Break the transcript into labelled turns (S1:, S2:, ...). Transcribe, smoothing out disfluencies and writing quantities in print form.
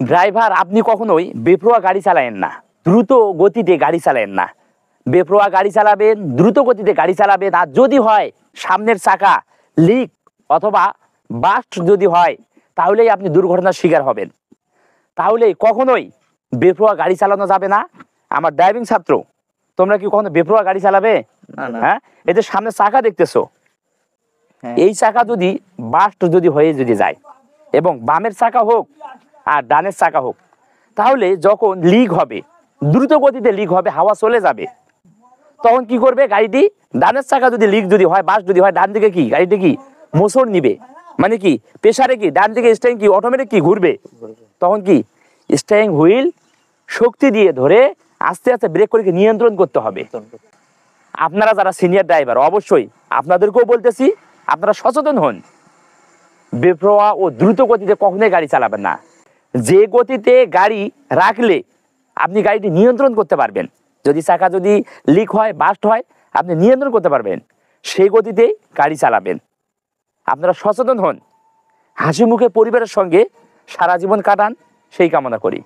S1: Driver আপনি কখনোই বেপরোয়া গাড়ি চালায়েন না, দ্রুত গতিতে গাড়ি চালায়েন না। বেপরোয়া গাড়ি চালাবেন, দ্রুত গতিতে গাড়ি চালাবেন। আর যদি হয় সামনের চাকা লিক অথবা বাস্ট যদি হয়, তাহলেই আপনি দুর্ঘটনার শিকার হবেন। তাহলে কখনোই বেপরোয়া গাড়ি চালানো যাবে না। আমার ড্রাইভিং ছাত্র, তোমরা কি কখনো বেপরোয়া গাড়ি চালাবে? হ্যাঁ, এই যে সামনে চাকা দেখতেছো, এই চাকা যদি বাস্ট যদি হয়ে যদি যায়, এবং বামের চাকা হোক আর ডানের চাকা হোক, তাহলে যখন লিক হবে, দ্রুত গতিতে লিক হবে, হাওয়া চলে যাবে, তখন কি করবে গাড়িটি? ডানের চাকা যদি লিক যদি হয়, বাস্ট যদি হয়, ডান দিকে কি গাড়িটি কি মোচড় নিবে, মানে কি প্রেসারে কি ডান দিকে স্টিয়ারিং কি অটোমেটিক কি ঘুরবে। তখন কি স্টিয়ারিং হুইল শক্তি দিয়ে ধরে আস্তে আস্তে ব্রেক করে নিয়ন্ত্রণ করতে হবে। আপনারা যারা সিনিয়র ড্রাইভার, অবশ্যই আপনাদেরকেও বলতেছি, আপনারা সচেতন হন। বেপরোয়া ও দ্রুত গতিতে কখনোই গাড়ি চালাবেন না। যে গতিতে গাড়ি রাখলে আপনি গাড়িটি নিয়ন্ত্রণ করতে পারবেন, যদি চাকা যদি লিক হয়, বাস্ট হয়, আপনি নিয়ন্ত্রণ করতে পারবেন, সেই গতিতেই গাড়ি চালাবেন। আপনারা সচেতন হন, হাসি মুখে পরিবারের সঙ্গে সারা জীবন কাটান, সেই কামনা করি।